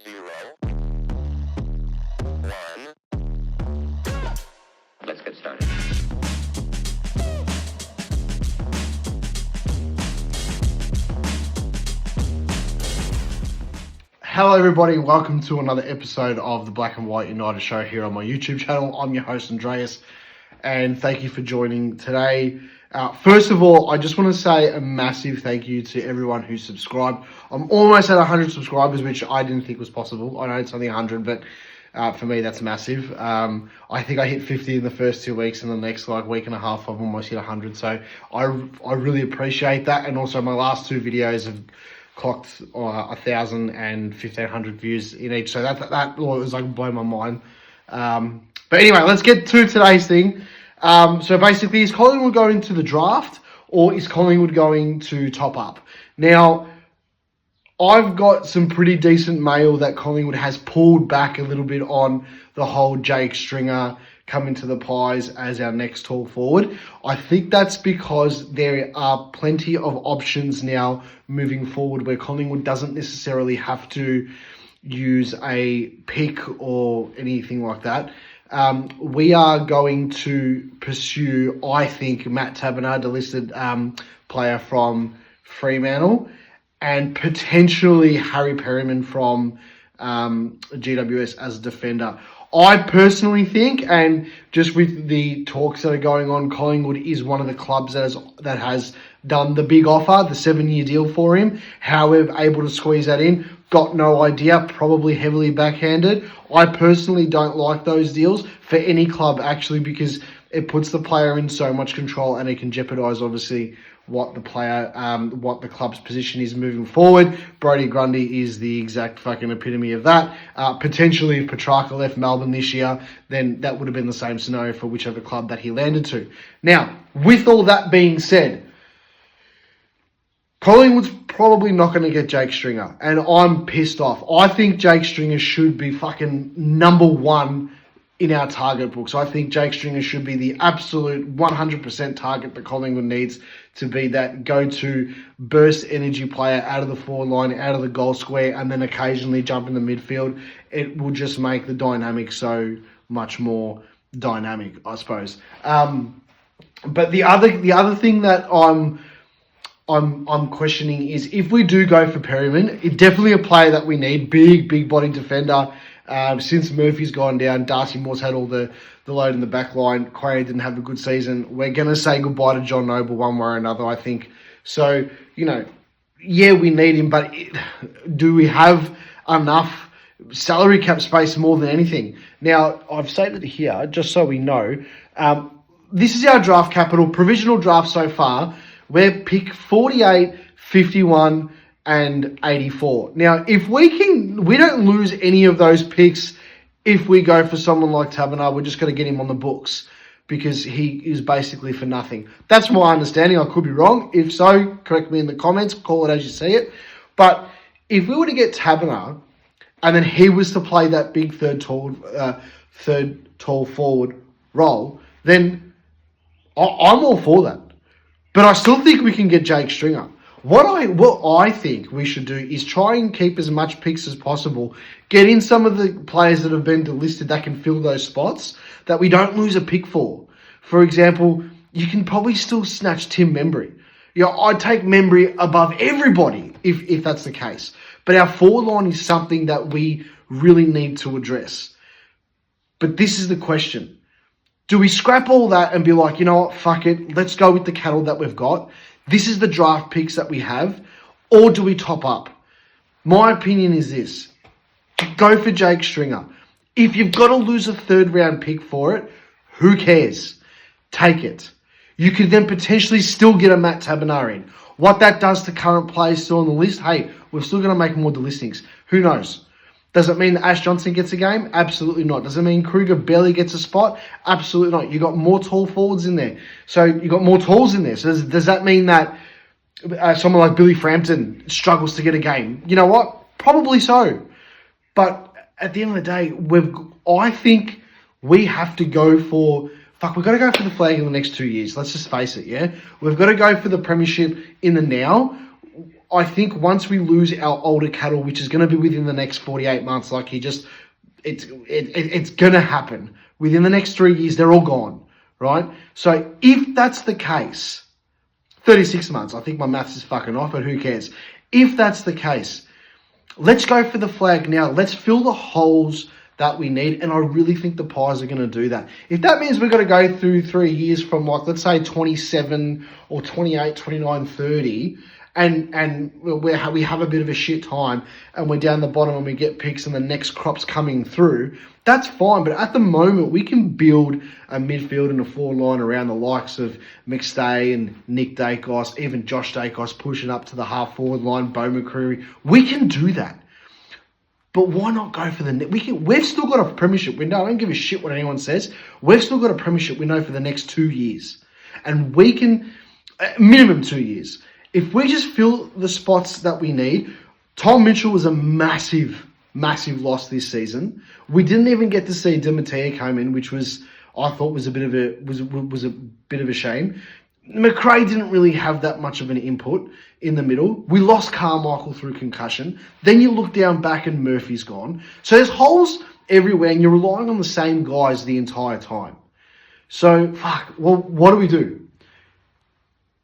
0, 1. Let's get started. Hello everybody, welcome to another episode of the Black and White United show here on my YouTube channel. I'm your host Andreas, and thank you for joining today. First of all, I just want to say a massive thank you to everyone who subscribed. I'm almost at 100 subscribers, which I didn't think was possible. I know it's only 100, but for me that's massive. I think I hit 50 in the first 2 weeks, and the next week and a half I've almost hit 100. So I really appreciate that, and also my last two videos have clocked 1,000 and 1,500 views in each, so that was like blown my mind. But anyway, let's get to today's thing. So basically, is Collingwood going to the draft, or is Collingwood going to top up? Now, I've got some pretty decent mail that Collingwood has pulled back a little bit on the whole Jake Stringer coming to the Pies as our next tall forward. I think that's because there are plenty of options now moving forward where Collingwood doesn't necessarily have to use a pick or anything like that. We are going to pursue, I think, Matt Taberner, the listed player from Fremantle, and potentially Harry Perryman from GWS as a defender. I personally think, and just with the talks that are going on, Collingwood is one of the clubs that has done the big offer, the 7-year deal for him. How we're able to squeeze that in, got no idea, probably heavily backhanded. I personally don't like those deals for any club, actually, because it puts the player in so much control, and it can jeopardise, obviously, what the club's position is moving forward. Brodie Grundy is the exact fucking epitome of that. Potentially, if Petrarca left Melbourne this year, then that would have been the same scenario for whichever club that he landed to. Now, with all that being said, Collingwood's probably not going to get Jake Stringer, and I'm pissed off. I think Jake Stringer should be fucking number one in our target books. I think Jake Stringer should be the absolute 100% target that Collingwood needs to be that go-to burst energy player out of the forward line, out of the goal square, and then occasionally jump in the midfield. It will just make the dynamic so much more dynamic, I suppose. But the other thing that I'm questioning is if we do go for Perryman, it's definitely a player that we need, big body defender. Since Murphy's gone down, Darcy Moore's had all the load in the back line. Quarry didn't have a good season. We're going to say goodbye to John Noble one way or another, I think. So, yeah, we need him, but do we have enough salary cap space more than anything? Now, I've stated here, just so we know, this is our draft capital, provisional draft so far. We're pick 48, 51, and 84. Now, if we don't lose any of those picks if we go for someone like Taberner. We're just going to get him on the books because he is basically for nothing. That's my understanding. I could be wrong. If so, correct me in the comments. Call it as you see it. But if we were to get Taberner and then he was to play that big third tall forward role, then I'm all for that. But I still think we can get Jake Stringer. What I think we should do is try and keep as much picks as possible. Get in some of the players that have been delisted that can fill those spots that we don't lose a pick for. For example, you can probably still snatch Tim Membry. I'd take Membry above everybody if that's the case. But our forward line is something that we really need to address. But this is the question. Do we scrap all that and be like, you know what, fuck it, let's go with the cattle that we've got? This is the draft picks that we have. Or do we top up? My opinion is this. Go for Jake Stringer. If you've got to lose a third round pick for it, who cares? Take it. You could then potentially still get a Matt Taberner in. What that does to current players still on the list, hey, we're still going to make more delistings. Who knows? Does it mean that Ash Johnson gets a game? Absolutely not. Does it mean Kruger barely gets a spot? Absolutely not. You got more tall forwards in there. So you got more talls in there. So does that mean that someone like Billy Frampton struggles to get a game? You know what? Probably so. But at the end of the day, I think we have to go for... we've got to go for the flag in the next 2 years. Let's just face it, yeah? We've got to go for the premiership in the now. I think once we lose our older cattle, which is going to be within the next 48 months, like it's going to happen. Within the next 3 years, they're all gone, right? So if that's the case, 36 months, I think my maths is fucking off, but who cares? If that's the case, let's go for the flag now. Let's fill the holes that we need, and I really think the Pies are going to do that. If that means we've got to go through 3 years from, like, let's say 27 or 28, 29, 30, and we have a bit of a shit time, and we're down the bottom and we get picks and the next crop's coming through, that's fine. But at the moment, we can build a midfield and a forward line around the likes of McStay and Nick Dacos, even Josh Dacos pushing up to the half forward line, Bo McCreary. We can do that. But why not go for we've still got a premiership window. I don't give a shit what anyone says. We've still got a premiership window for the next 2 years. And we can, minimum 2 years. If we just fill the spots that we need, Tom Mitchell was a massive loss this season. We didn't even get to see Di Matteo come in, which I thought was a bit of a shame. McRae didn't really have that much of an input in the middle. We lost Carmichael through concussion. Then you look down back and Murphy's gone. So there's holes everywhere, and you're relying on the same guys the entire time. So, well, what do?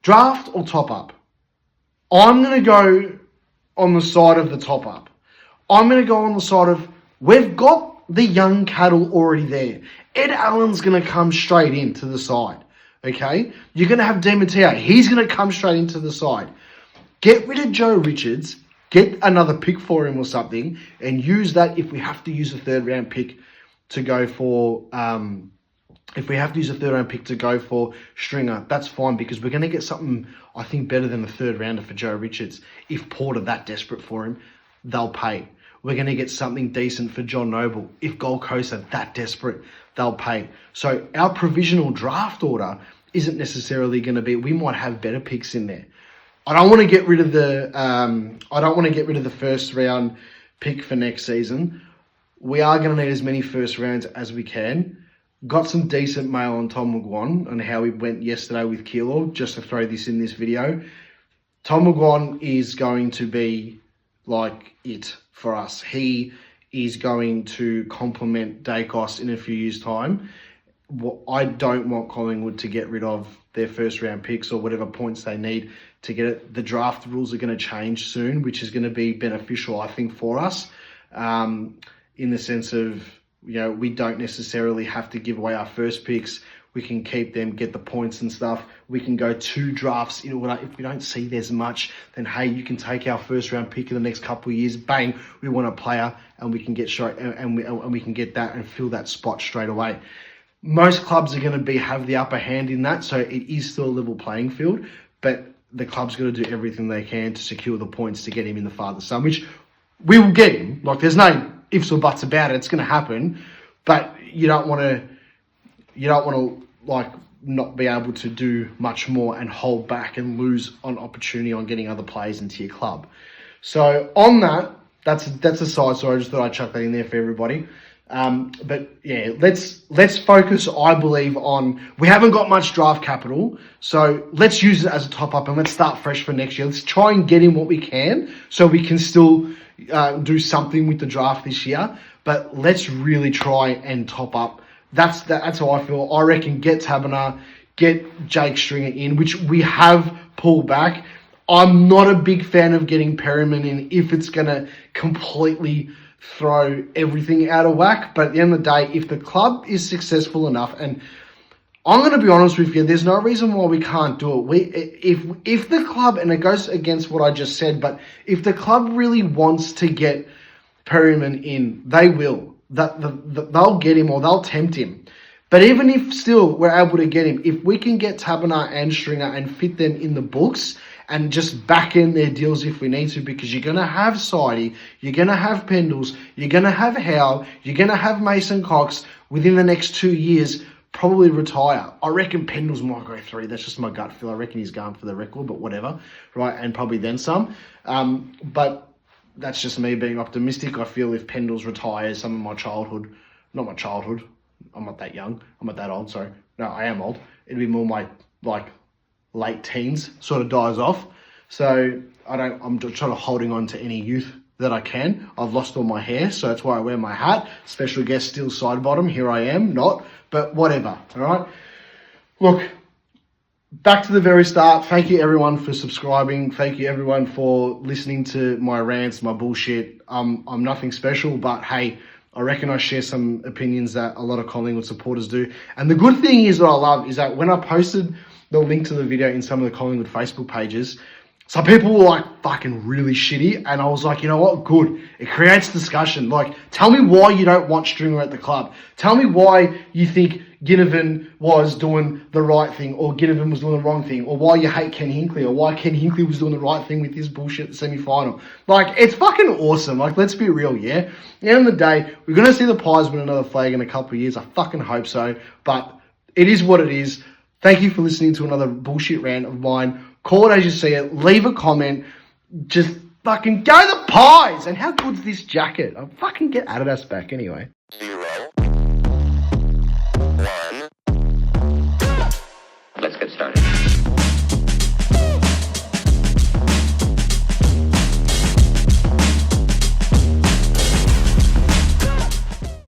Draft or top up? I'm going to go on the side of the top up. I'm going to go on the side of, we've got the young cattle already there. Ed Allen's going to come straight into the side. Okay? You're going to have Di Matteo. He's going to come straight into the side. Get rid of Joe Richards. Get another pick for him or something. And use that if we have to use a third round pick to go for... Stringer, that's fine, because we're going to get something, I think, better than a third rounder for Joe Richards. If Port are that desperate for him, they'll pay. We're going to get something decent for John Noble. If Gold Coast are that desperate, they'll pay. So our provisional draft order isn't necessarily going to be, we might have better picks in there. I don't want to get rid of the first round pick for next season. We are going to need as many first rounds as we can. Got some decent mail on Tom McGuan on how he went yesterday with Keilor, just to throw this in this video. Tom McGuan is going to be like it for us. He is going to complement Dacos in a few years' time. I don't want Collingwood to get rid of their first round picks or whatever points they need to get it. The draft rules are going to change soon, which is going to be beneficial, I think, for us, in the sense of, we don't necessarily have to give away our first picks. We can keep them, get the points and stuff. We can go 2 drafts in order. If we don't see there's much, then hey, you can take our first round pick in the next couple of years. Bang, we want a player, and we can get straight, and we can get that and fill that spot straight away. Most clubs are going to have the upper hand in that, so it is still a level playing field. But the club's got to do everything they can to secure the points to get him in the father's son, which we will get him. Like, there's no ifs or buts about it. It's going to happen, but you don't want to like not be able to do much more and hold back and lose on opportunity on getting other players into your club. So on that's a side story. I just thought I'd chuck that in there for everybody. But yeah, let's focus, I believe, on, we haven't got much draft capital, so let's use it as a top up and let's start fresh for next year. Let's try and get in what we can so we can still do something with the draft this year, but let's really try and top up. That's how I feel. I reckon get Taberner, get Jake Stringer in, which we have pulled back. I'm not a big fan of getting Perryman in if it's going to completely throw everything out of whack. But at the end of the day, if the club is successful enough, and I'm going to be honest with you, there's no reason why we can't do it. If the club, and it goes against what I just said, but if the club really wants to get Perryman in, they will. They'll get him, or they'll tempt him. But even if still we're able to get him, if we can get Taberner and Stringer and fit them in the books and just back in their deals if we need to, because you're going to have Sidey, you're going to have Pendles, you're going to have Howe, you're going to have Mason Cox within the next 2 years probably retire. I reckon Pendles might go 3. That's just my gut feel. I reckon he's going for the record, but whatever, right? And probably then some. But that's just me being optimistic. I feel if Pendles retires, some of my childhood, not my childhood, I'm not that young, I'm not that old, sorry. No, I am old. It'd be more my, late teens sort of dies off. So I'm just sort of holding on to any youth that I can. I've lost all my hair, so that's why I wear my hat. Special guest still side bottom. Here I am, not, but whatever. All right. Look, back to the very start. Thank you everyone for subscribing. Thank you everyone for listening to my rants, my bullshit. I'm nothing special, but hey, I reckon I share some opinions that a lot of Collingwood supporters do. And the good thing is, what I love is that when I posted the link to the video in some of the Collingwood Facebook pages, some people were like fucking really shitty, and I was like, you know what, good. It creates discussion. Like, tell me why you don't want Stringer at the club. Tell me why you think Ginnivan was doing the right thing, or Ginnivan was doing the wrong thing, or why you hate Ken Hinkley, or why Ken Hinkley was doing the right thing with his bullshit at the semi-final. Like, it's fucking awesome. Like, let's be real, yeah? At the end of the day, we're going to see the Pies win another flag in a couple of years. I fucking hope so, but it is what it is. Thank you for listening to another bullshit rant of mine. Call it as you see it. Leave a comment. Just fucking go the Pies. And how good's this jacket? I'll fucking get Adidas back anyway.